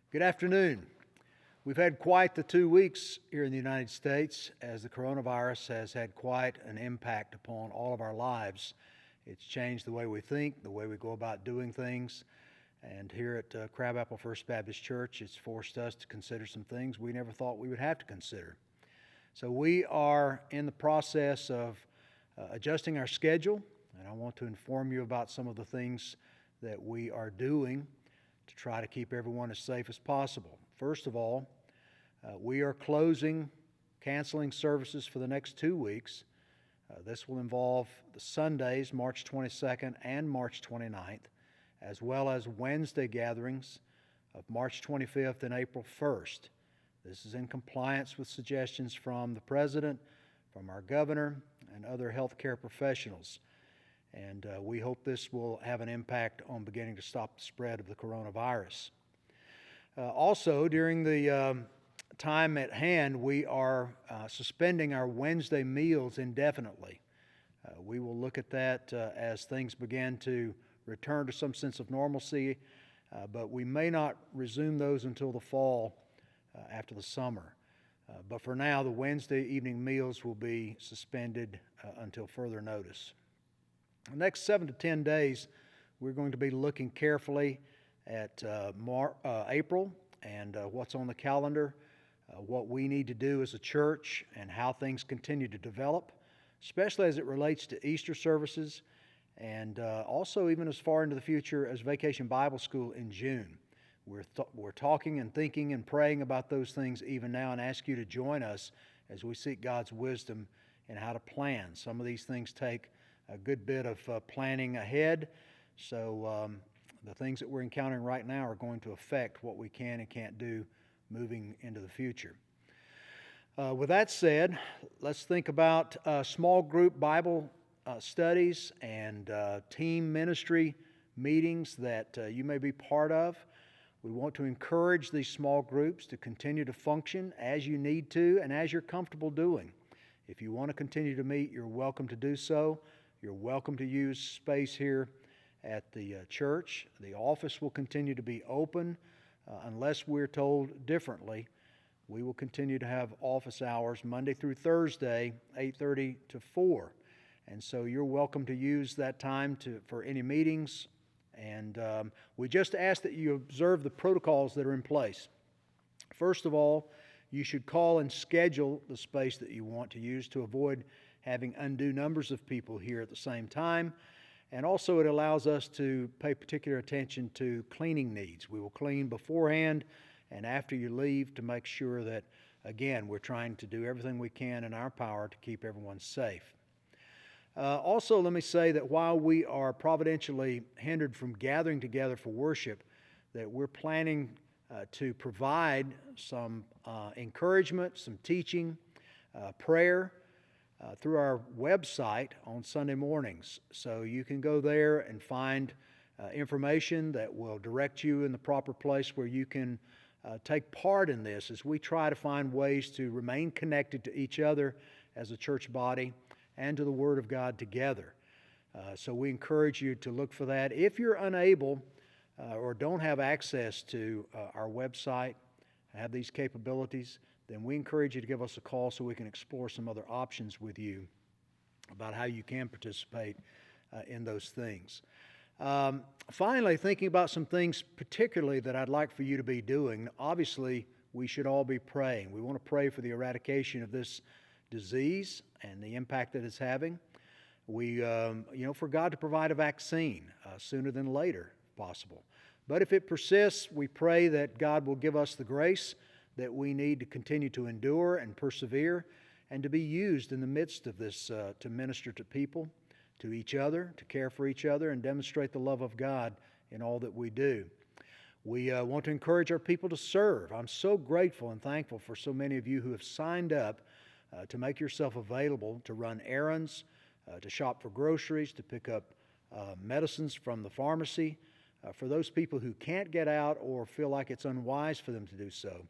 Good afternoon. We've had quite the 2 weeks here in the United States as the coronavirus has had quite an impact upon all of our lives. It's changed the way we think, the way we go about doing things, and here at Crabapple First Baptist Church, it's forced us to consider some things we never thought we would have to consider. So we are in the process of adjusting our schedule, and I want to inform you about some of the things that we are doing to try to keep everyone as safe as possible. First of all, we are canceling services for the next 2 weeks. This will involve the Sundays, March 22nd and March 29th, as well as Wednesday gatherings of March 25th and April 1st. This is in compliance with suggestions from the President, from our Governor, and other healthcare professionals. And we hope this will have an impact on beginning to stop the spread of the coronavirus. Also, during the time at hand, we are suspending our Wednesday meals indefinitely. We will look at that as things begin to return to some sense of normalcy, but we may not resume those until the fall after the summer. But for now, the Wednesday evening meals will be suspended until further notice. The next 7 to 10 days, we're going to be looking carefully at April and what's on the calendar, what we need to do as a church, and how things continue to develop, especially as it relates to Easter services, and also even as far into the future as Vacation Bible School in June. We're talking and thinking and praying about those things even now, and ask you to join us as we seek God's wisdom in how to plan. Some of these things take a good bit of planning ahead, so the things that we're encountering right now are going to affect what we can and can't do moving into the future. With that said, let's think about small group Bible studies and team ministry meetings that you may be part of. We want to encourage these small groups to continue to function as you need to and as you're comfortable doing. If you want to continue to meet, you're welcome to do so. You're welcome to use space here at the church. The office will continue to be open unless we're told differently. We will continue to have office hours Monday through Thursday, 8:30 to 4. And so you're welcome to use that time for any meetings. And we just ask that you observe the protocols that are in place. First of all, you should call and schedule the space that you want to use to avoid having undue numbers of people here at the same time. And also it allows us to pay particular attention to cleaning needs. We will clean beforehand and after you leave to make sure that, again, we're trying to do everything we can in our power to keep everyone safe. Also, let me say that while we are providentially hindered from gathering together for worship, that we're planning to provide some encouragement, some teaching, prayer through our website on Sunday mornings. So you can go there and find information that will direct you in the proper place where you can take part in this as we try to find ways to remain connected to each other as a church body and to the Word of God together. So we encourage you to look for that. If you're unable or don't have access to our website, have these capabilities, then we encourage you to give us a call so we can explore some other options with you about how you can participate in those things. Finally, thinking about some things particularly that I'd like for you to be doing. Obviously, we should all be praying. We want to pray for the eradication of this disease and the impact that it's having. We, for God to provide a vaccine sooner than later, if possible. But if it persists, we pray that God will give us the grace that we need to continue to endure and persevere and to be used in the midst of this to minister to people, to each other, to care for each other, and demonstrate the love of God in all that we do. We want to encourage our people to serve. I'm so grateful and thankful for so many of you who have signed up to make yourself available to run errands, to shop for groceries, to pick up medicines from the pharmacy, for those people who can't get out or feel like it's unwise for them to do so.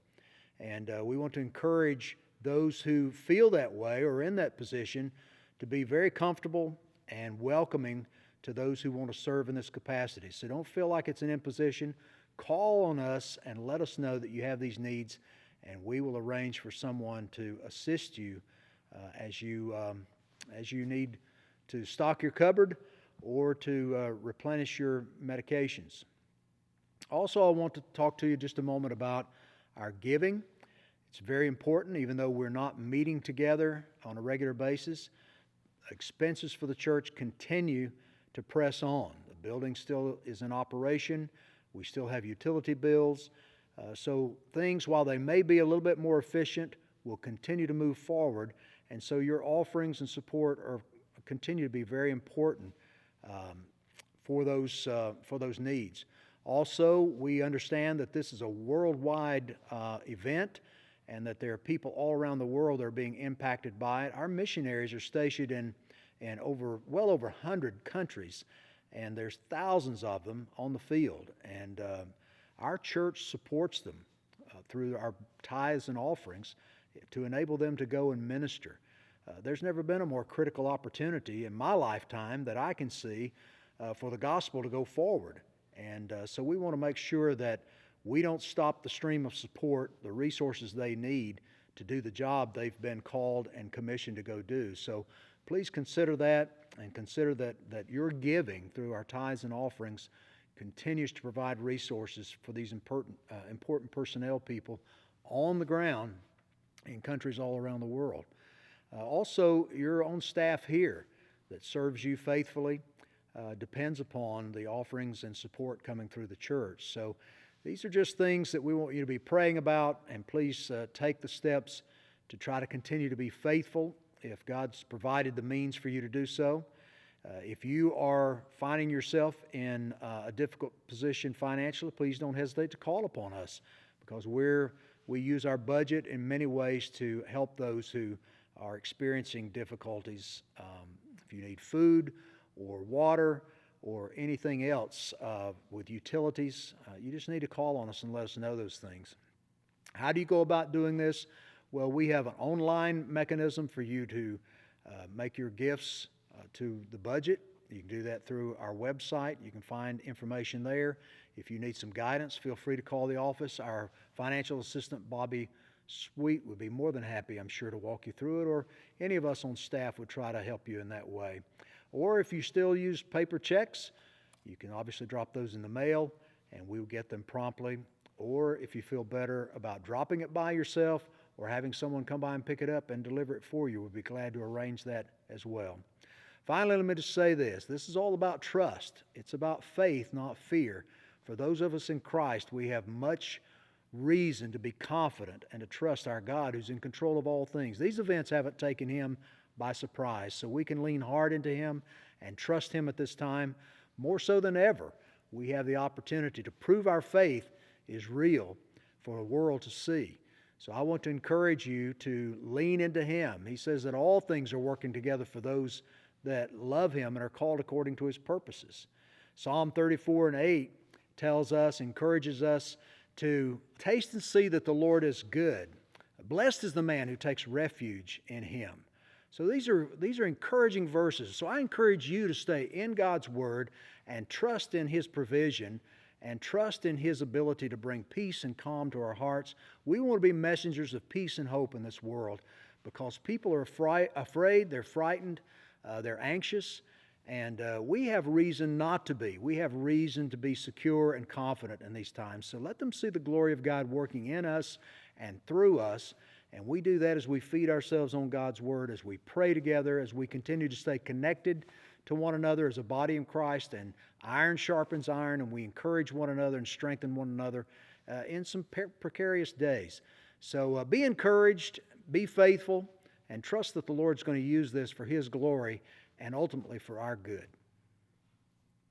And we want to encourage those who feel that way or in that position to be very comfortable and welcoming to those who want to serve in this capacity. So don't feel like it's an imposition. call on us and let us know that you have these needs, and we will arrange for someone to assist you as you need to stock your cupboard or to replenish your medications. Also, I want to talk to you just a moment about our giving. It's very important, even though we're not meeting together on a regular basis. Expenses for the church continue to press on. The building still is in operation. We still have utility bills. So things, while they may be a little bit more efficient, will continue to move forward. And so your offerings and support continue to be very important for those needs. Also, we understand that this is a worldwide event and that there are people all around the world that are being impacted by it. Our missionaries are stationed in well over 100 countries, and there's thousands of them on the field. And our church supports them through our tithes and offerings to enable them to go and minister. There's never been a more critical opportunity in my lifetime that I can see for the gospel to go forward. And so we want to make sure that we don't stop the stream of support, the resources they need to do the job they've been called and commissioned to go do. So please consider that, and consider that your giving through our tithes and offerings continues to provide resources for these important personnel people on the ground in countries all around the world. Also, your own staff here that serves you faithfully depends upon the offerings and support coming through the church. So these are just things that we want you to be praying about, and please take the steps to try to continue to be faithful if God's provided the means for you to do so. If you are finding yourself in a difficult position financially, please don't hesitate to call upon us, because we use our budget in many ways to help those who are experiencing difficulties. If you need food or water or anything else with utilities, you just need to call on us and let us know those things. How do you go about doing this? Well, we have an online mechanism for you to make your gifts to the budget. You can do that through our website. You can find information there. If you need some guidance, feel free to call the office. Our financial assistant, Bobby Sweet, would be more than happy, I'm sure, to walk you through it, or any of us on staff would try to help you in that way. Or if you still use paper checks, you can obviously drop those in the mail and we'll get them promptly. Or if you feel better about dropping it by yourself or having someone come by and pick it up and deliver it for you, we'd be glad to arrange that as well. Finally, let me just say this. This is all about trust. It's about faith, not fear. For those of us in Christ, we have much reason to be confident and to trust our God who's in control of all things. These events haven't taken Him by surprise, so we can lean hard into Him and trust Him at this time. More so than ever, we have the opportunity to prove our faith is real for the world to see. So I want to encourage you to lean into Him. He says that all things are working together for those that love Him and are called according to His purposes. Psalm 34:8 tells us, encourages us to taste and see that the Lord is good. Blessed is the man who takes refuge in Him. So these are encouraging verses. So I encourage you to stay in God's Word and trust in His provision and trust in His ability to bring peace and calm to our hearts. We want to be messengers of peace and hope in this world, because people are afraid, they're frightened, they're anxious, and we have reason not to be. We have reason to be secure and confident in these times. So let them see the glory of God working in us and through us. And we do that as we feed ourselves on God's Word, as we pray together, as we continue to stay connected to one another as a body of Christ, and iron sharpens iron, and we encourage one another and strengthen one another in some precarious days. So be encouraged, be faithful, and trust that the Lord's going to use this for His glory and ultimately for our good.